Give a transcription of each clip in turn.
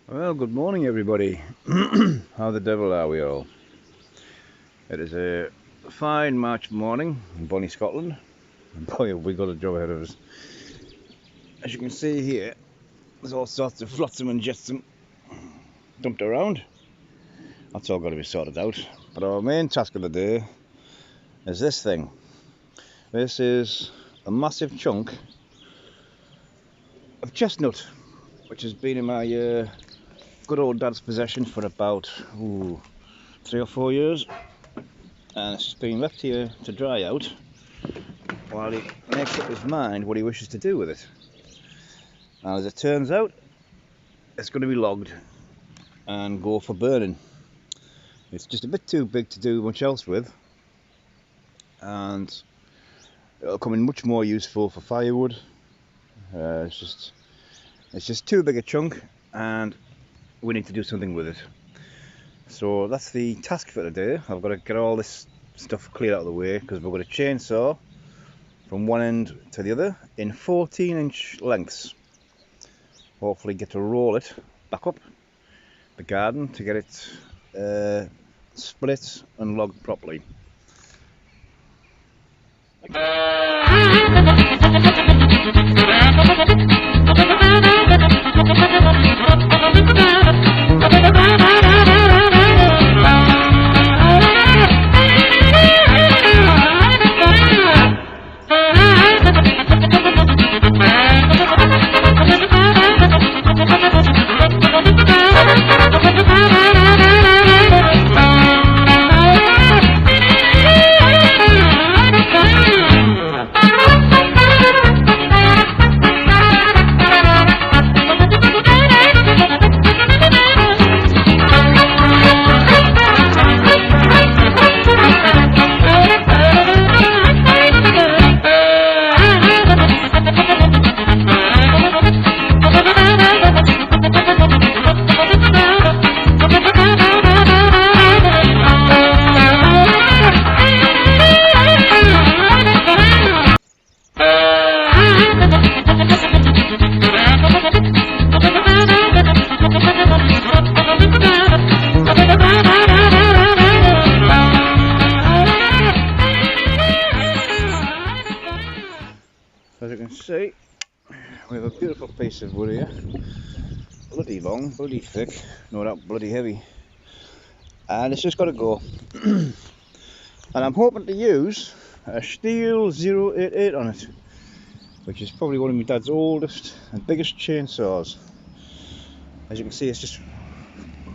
Well, good morning everybody. How the devil are we all? It is a fine March morning in Bonnie, Scotland. And boy, have we got a job ahead of us. As you can see here, there's all sorts of flotsam and jetsam dumped around. That's all got to be sorted out. But our main task of the day is this thing. This is a massive chunk of chestnut, which has been in my good old dad's possession for about 3 or 4 years, and it's just been left here to dry out while he makes up his mind what he wishes to do with it. And as it turns out, it's going to be logged and go for burning. It's just a bit too big to do much else with, and it'll come in much more useful for firewood. It's just too big a chunk, and we need to do something with it. So that's the task for today. I've got to get all this stuff cleared out of the way because we've got a chainsaw from one end to the other in 14-inch lengths. Hopefully get to roll it back up the garden to get it split and logged properly. As you can see, we have a beautiful piece of wood here. Bloody long, bloody thick, no doubt bloody heavy. And it's just got to go. And I'm hoping to use a Stihl 088 on it, which is probably one of my dad's oldest and biggest chainsaws. As you can see, it's just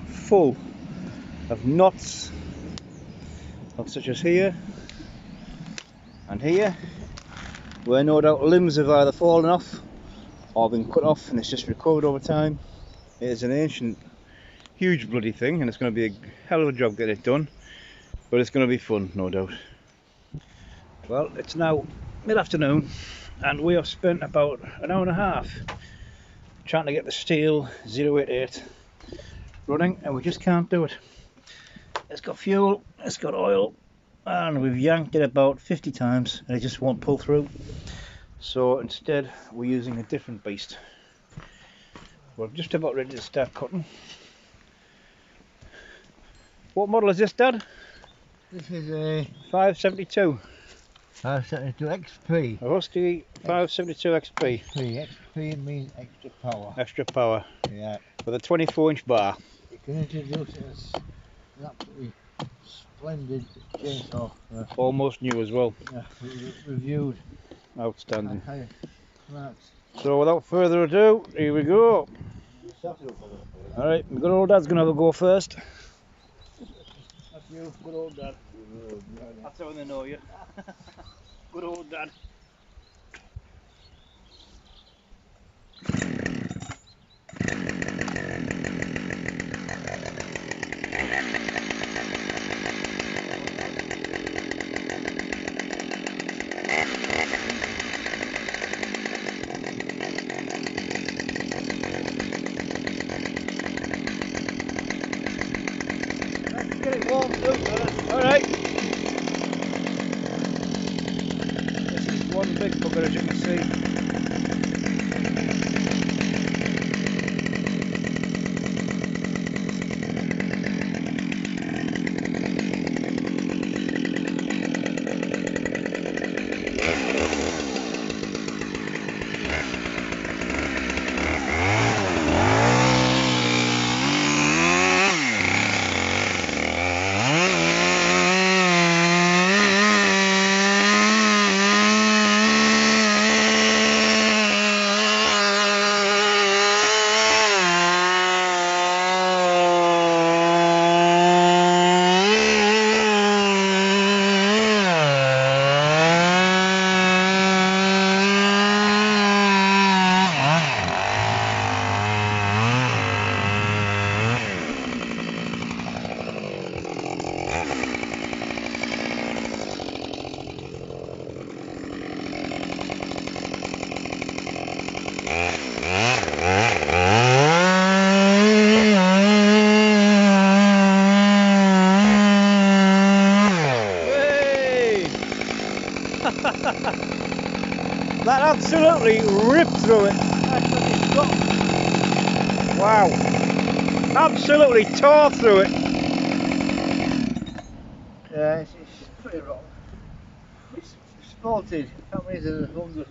full of knots, such as here and here, where no doubt limbs have either fallen off or been cut off, and it's just recovered over time. It is an ancient, huge bloody thing, and it's going to be a hell of a job getting it done, but it's going to be fun, no doubt. Well, it's now mid-afternoon, and we have spent about an hour and a half trying to get the Stihl 088 running, and we just can't do it. It's got fuel, it's got oil, and we've yanked it about 50 times and it just won't pull through. So instead we're using a different beast. We're just about ready to start cutting. What model is this, Dad? This is a 572. 572 XP. A Husky 572 XP. XP means extra power. Extra power. Yeah. With a 24-inch bar. You can introduce it as an absolutely splendid chainsaw. Almost new as well. Yeah, reviewed. Outstanding. Right. So without further ado, here we go. Alright, my good old dad's going to have a go first. That's you, good old dad. That's how they know you. Good old dad. Get it warmed up first. Alright. This is one big bugger, as you can see. That absolutely ripped through it. Wow. Absolutely tore through it. Yeah, it's pretty rotten. It's spalted. How many is it? 100.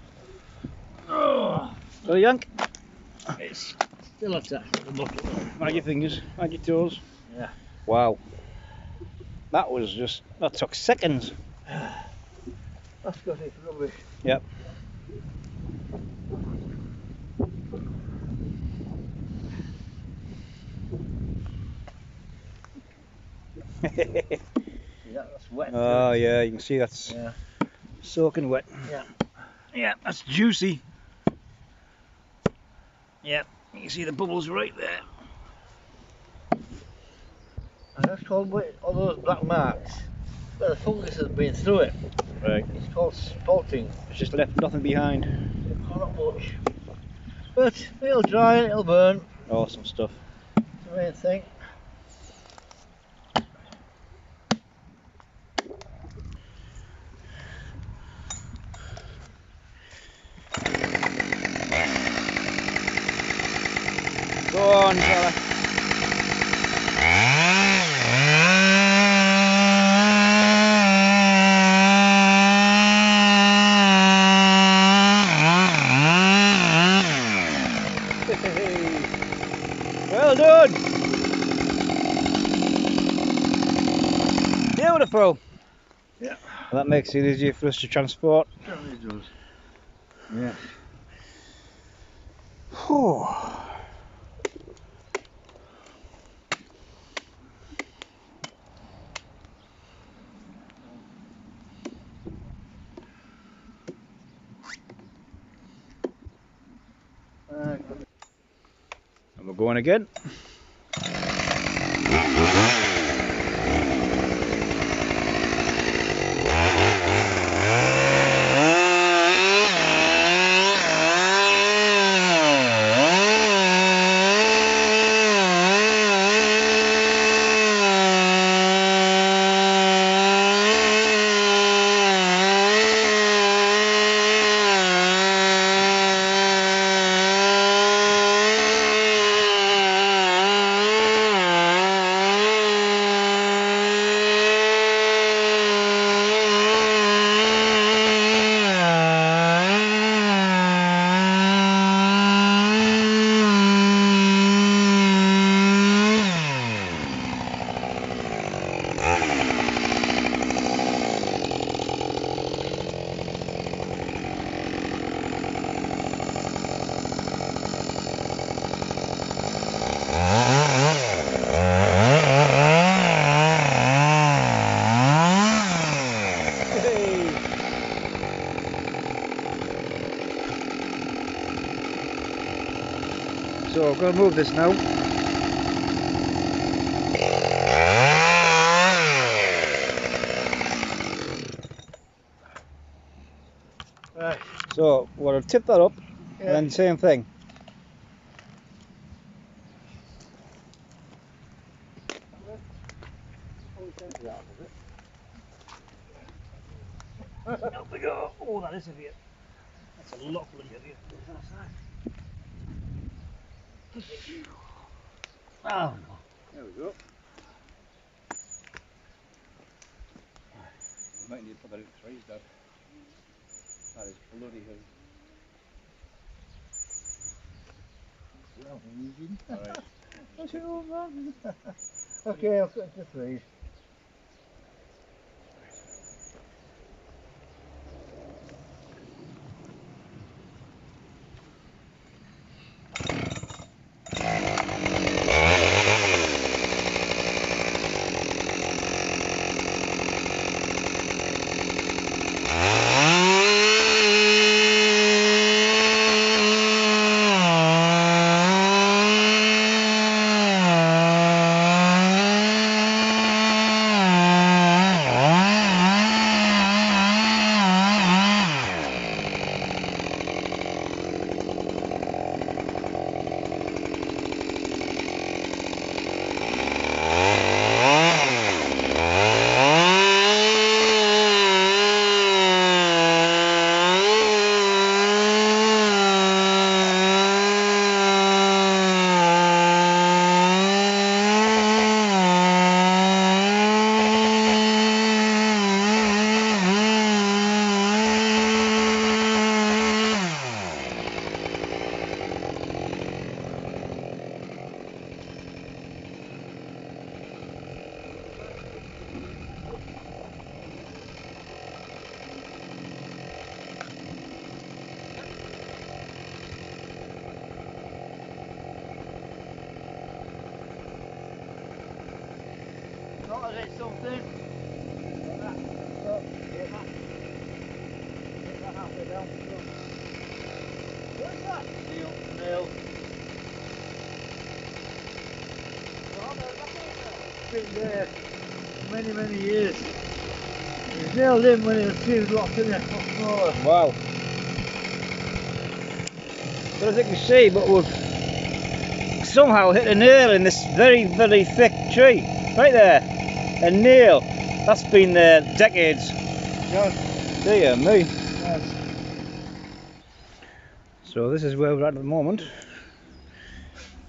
Oh, Go yank. it's still attached to the bucket. Mind your fingers, mind your toes. Yeah. Wow. That took seconds. That's got it's rubbish. Yep. Yeah, that's wet. Oh yeah, you can see that's soaking wet. Yeah. Yeah, that's juicy. Yep, you can see the bubbles right there. And that's called all those black marks. Where the fungus has been through it. Right. It's called spalting. It's just left nothing behind. Oh, not much. But it'll dry and it'll burn. Awesome stuff. That's the main thing. Go on, fella. Well done. Beautiful. Yeah. Well, that makes it easier for us to transport. Certainly does. Yeah. Whew. And we're going again. So I'm going to move this now. Right. So we're going to tip that up and then same thing. Up we go. Oh, that is heavy. That's a lot bloody heavy. Oh no. There we go. We might need to put that in threes, Dad. That is bloody heavy. Well, easy. Alright. That's your old man. Okay, I'll cut it to 3. Was it something? What's that? Steel nail. Been there many years. It's nailed in when it was too locked in it. Wow. But as you can see, but we've somehow hit a nail in this very thick tree. Right there. A nail. That's been there decades. Yes. Dear me. Yes. So this is where we're at the moment.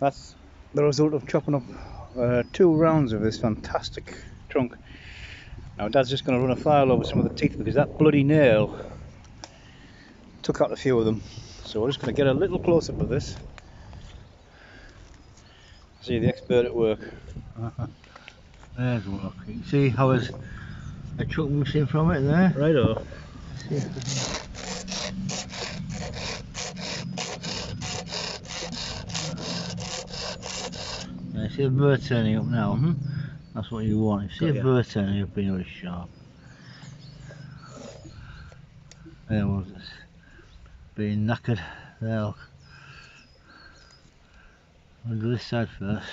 That's the result of chopping up 2 rounds of this fantastic trunk. Now Dad's just going to run a file over some of the teeth because that bloody nail took out a few of them. So we're just going to get a little close up of this. See the expert at work. There's one. Look. You can see how there's a chunk missing from it there. Righto. Yeah, see a bird turning up now. That's what you want. If you see a bird turning up, you know it's sharp. There was it. Being knackered. There, look. I'll do this side first.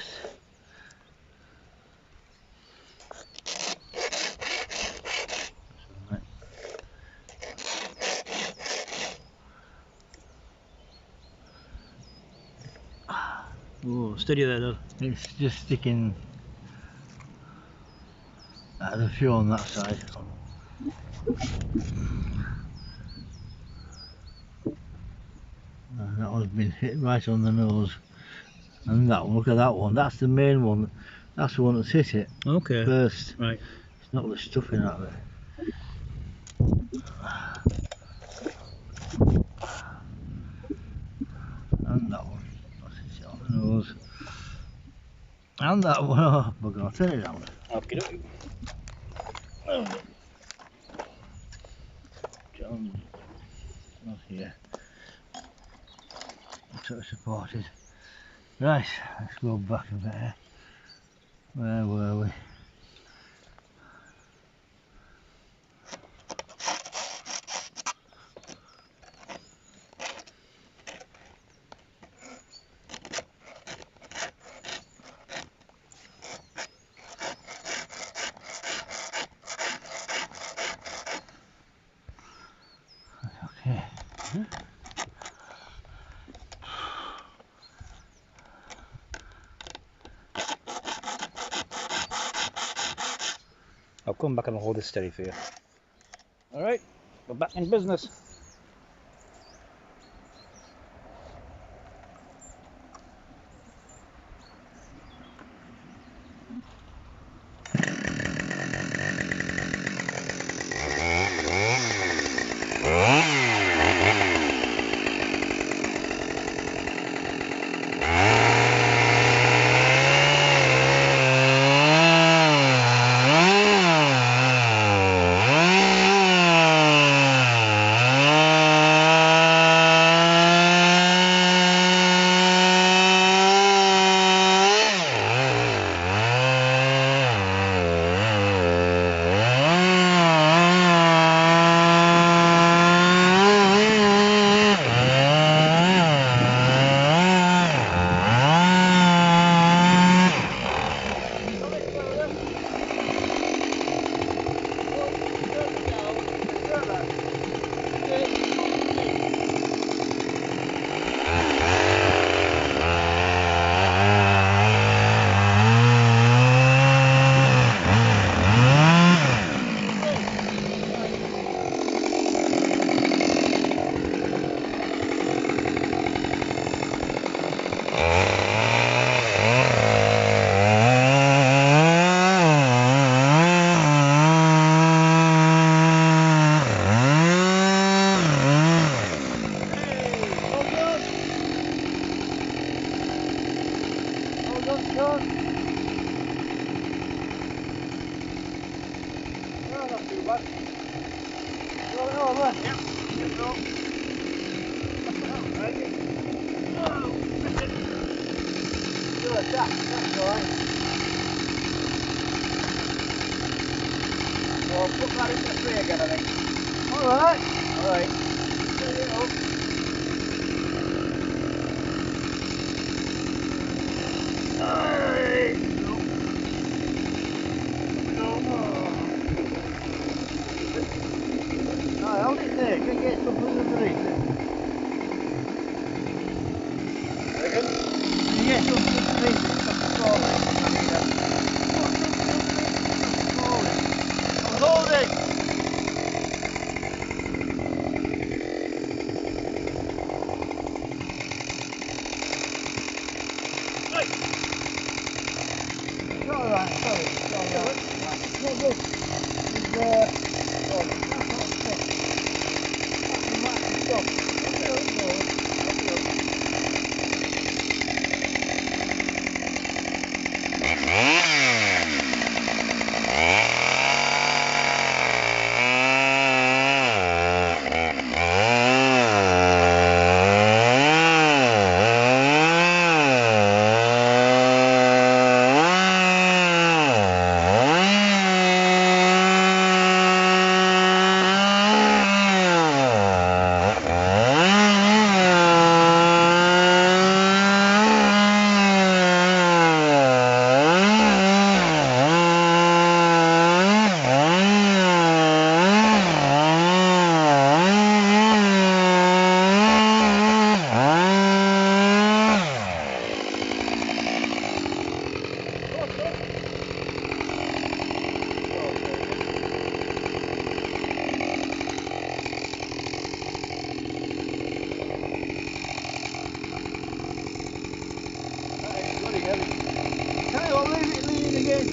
Oh, steady there though. It's just sticking there's a few on that side. That one's been hit right on the nose. And that one, look at that one, that's the main one. That's the one that's hit it Okay. first. Right. It's not the stuffing out of it. And that one, that's hit it on the nose. And that one, oh bugger, I'll turn it down. Okay, okay. John, not here. Sort of supported. Right, let's go back a bit here. Where were we? Okay. I'll come back and hold this steady for you. Alright, we're back in business. I'll put that in the free again, I think. Alright. Alright. There you go. Alright. Alright, hold it there. Can you get something underneath it? Again? Can you get something underneath it? Something falling. I'm holding. It's alright, sorry. It's alright. No good. It's oh, that's not stuff. That's the match stuff.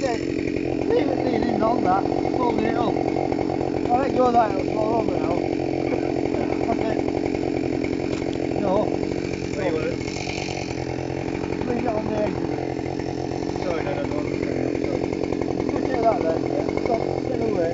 Leave it leaning on that, folding it up. I'll let go of that, it'll fall over now. That's it. No. Leave it on the edge. Sorry, no, don't. Just do that then. Yeah. Stop, get away.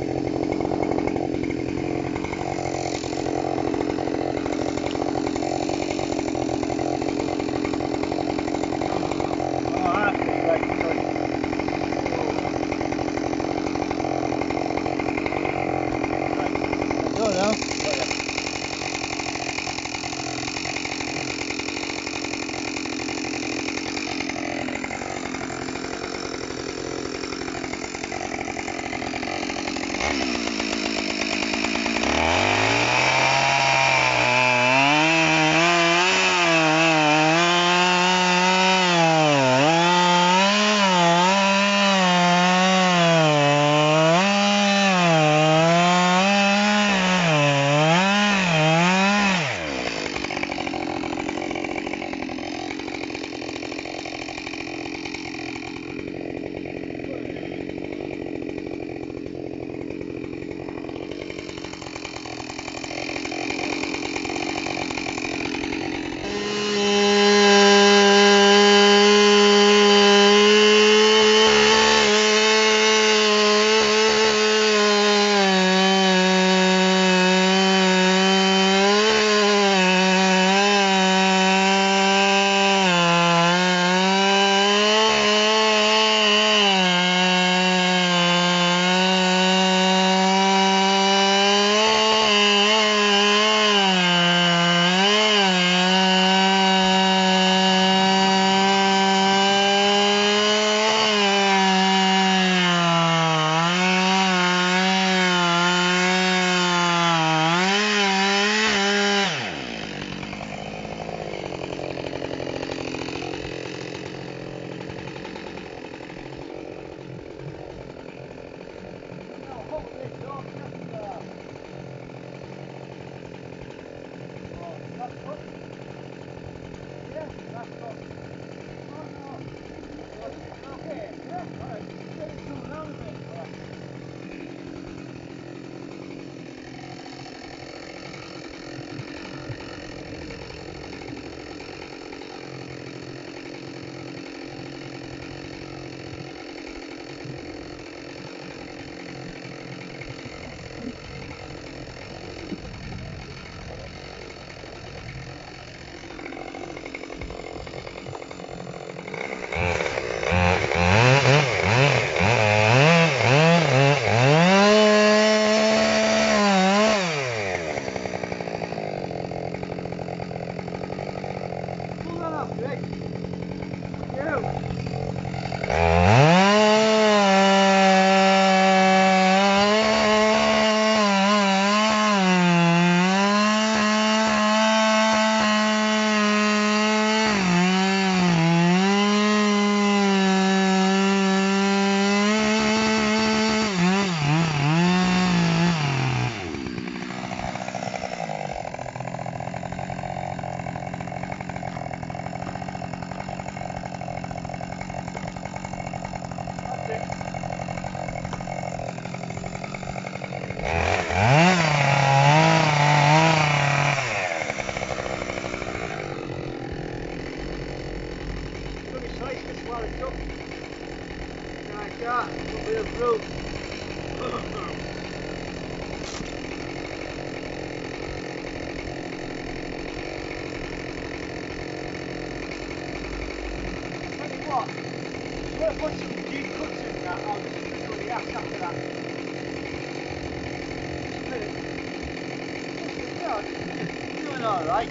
Alright,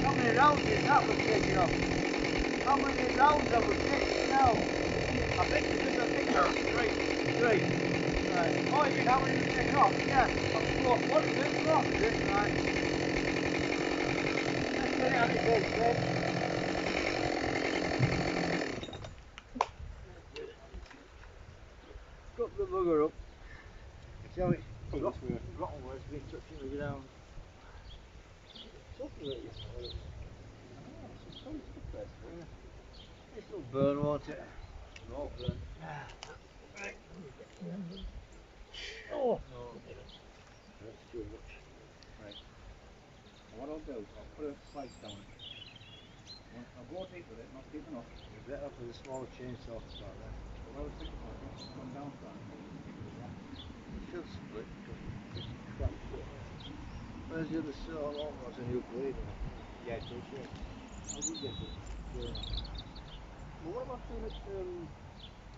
how many rounds is that was taking off? How many rounds I was taking now? I think that's three. Right. Oh, you mean how many was taking off? Yeah. What is it? Off, is it? Right. Let's get it on its head, then. Got the bugger up. Tell me, rotten words been touching me down. This will burn, won't it? It won't burn. Right. Oh! No, that's too much. Right. What I'll do, I'll put a slice down it. I'll go deep with it, not deep enough. You're better off with a smaller chainsaw to start then. Well, I was thinking about it, it's gone down far. It should split because it's quite short. Where's the other saw? Oh, that's a new blade in it. Yeah, it does, yeah. How do you get it? Well, what about doing it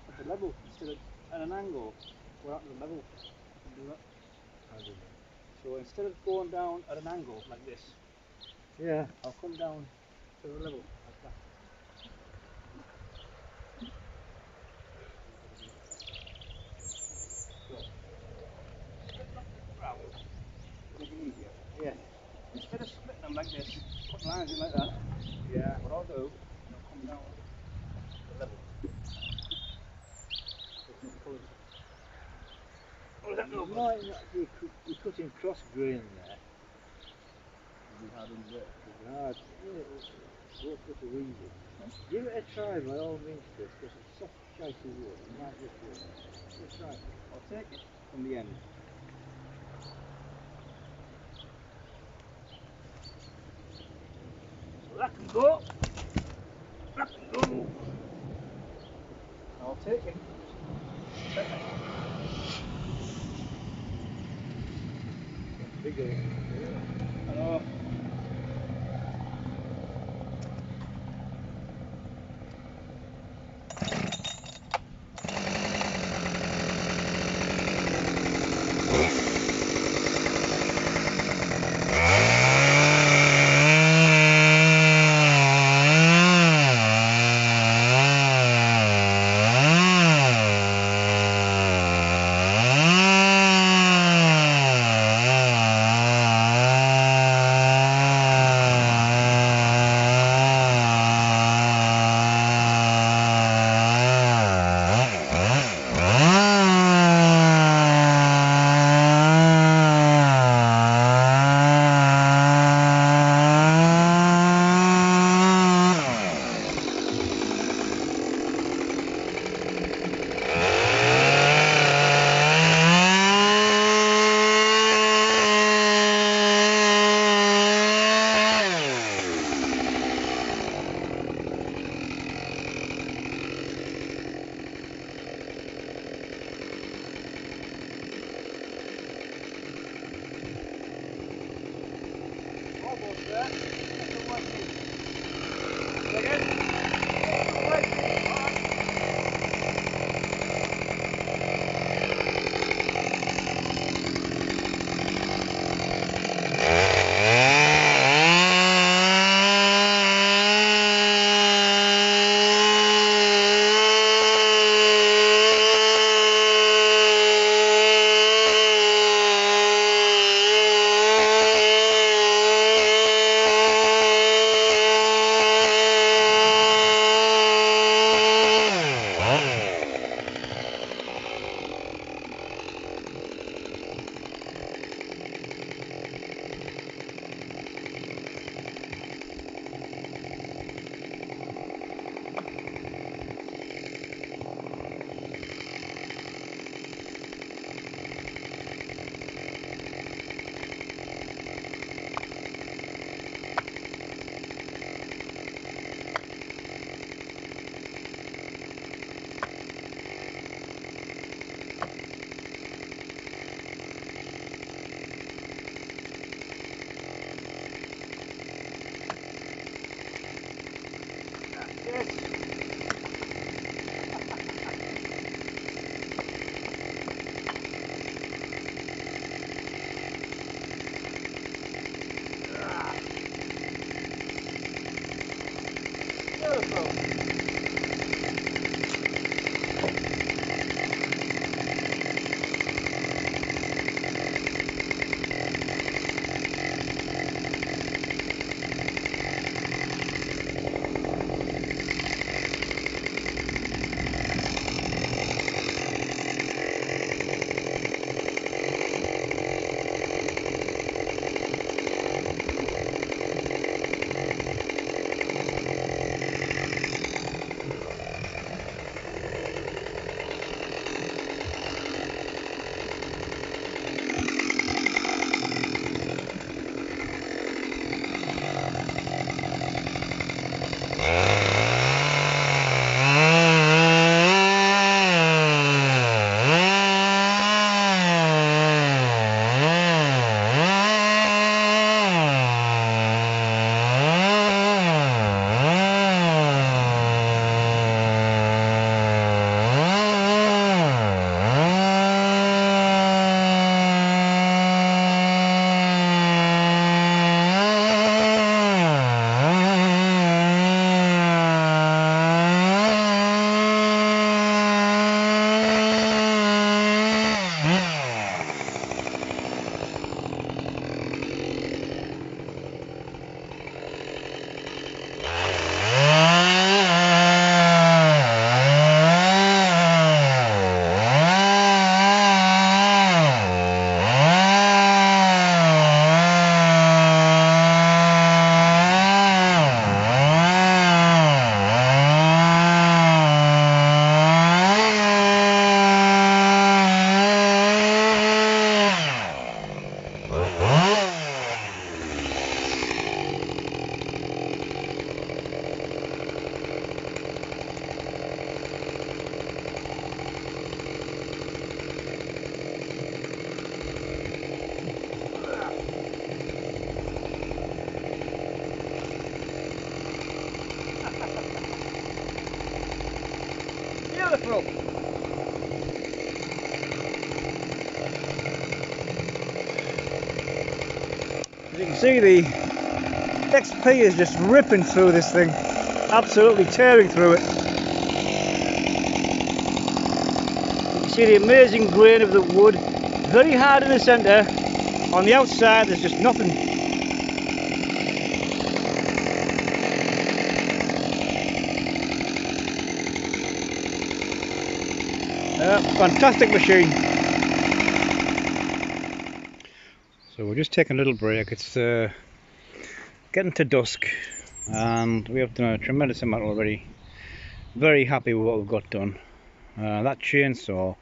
at the level instead of at an angle? Go out to the level and do that. How do you mean? So instead of going down at an angle like this, yeah, I'll come down to the level like that. So, make it easier. Yeah. Instead of splitting them like this, put lines in like that. Yeah. What I'll do, I'll come down to the level. Oh, that no might not be cutting cross grain there. It'll be hard on the bit. It'll be hard. Yeah, won't cut it easy. Give it a try by all means, Chris, because it's soft, shitey wood. You might just do it. Give it a try. I'll take it from the end. So that can go. That can go. I'll take it. Bigger. Yeah. I know. Beautiful. Beautiful. As you can see, the XP is just ripping through this thing, absolutely tearing through it. You can see the amazing grain of the wood, very hard in the centre. On the outside there's just nothing. Fantastic machine. So we're just taking a little break. It's getting to dusk and we have done a tremendous amount already. Very happy with what we've got done. That chainsaw,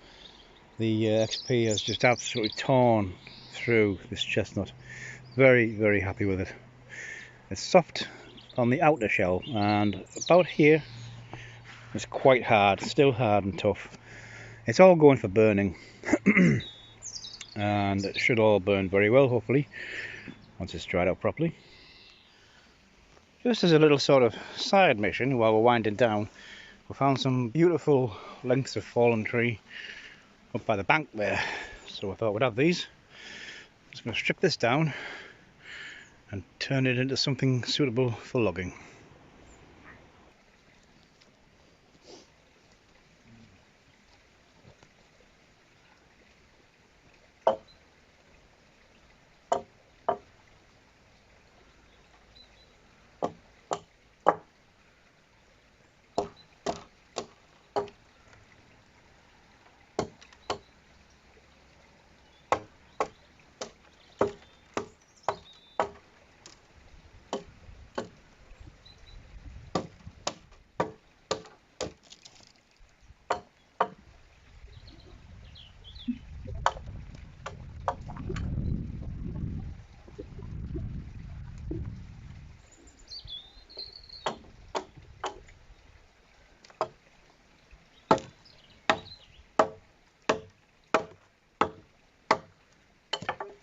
the XP has just absolutely torn through this chestnut. Very happy with it. It's soft on the outer shell and about here it's quite hard, still hard and tough. It's all going for burning and it should all burn very well, hopefully, once it's dried out properly. Just as a little sort of side mission while we're winding down, we found some beautiful lengths of fallen tree up by the bank there, so I thought we'd have these. Just going to strip this down and turn it into something suitable for logging.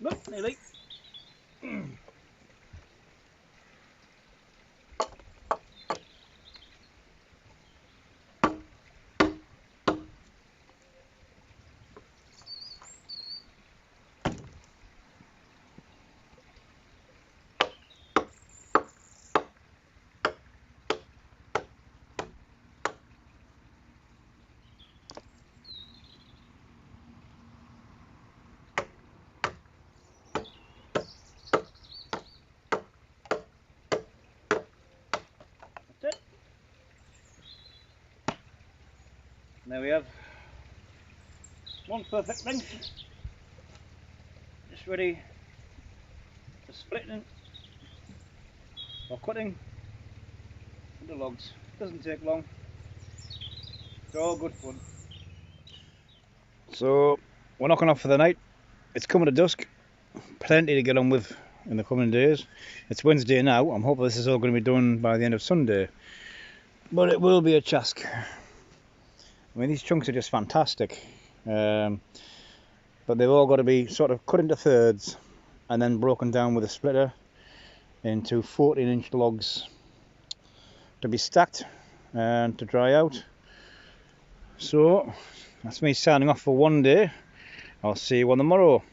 Look, nearly. And there we have one perfect length, just ready for splitting or cutting into logs. Doesn't take long. It's all good fun. So we're knocking off for the night. It's coming to dusk. Plenty to get on with in the coming days. It's Wednesday now. I'm hoping this is all going to be done by the end of Sunday. But it will be a task. I mean, these chunks are just fantastic. But they've all got to be sort of cut into thirds and then broken down with a splitter into 14-inch logs to be stacked and to dry out. So that's me signing off for one day. I'll see you on the morrow.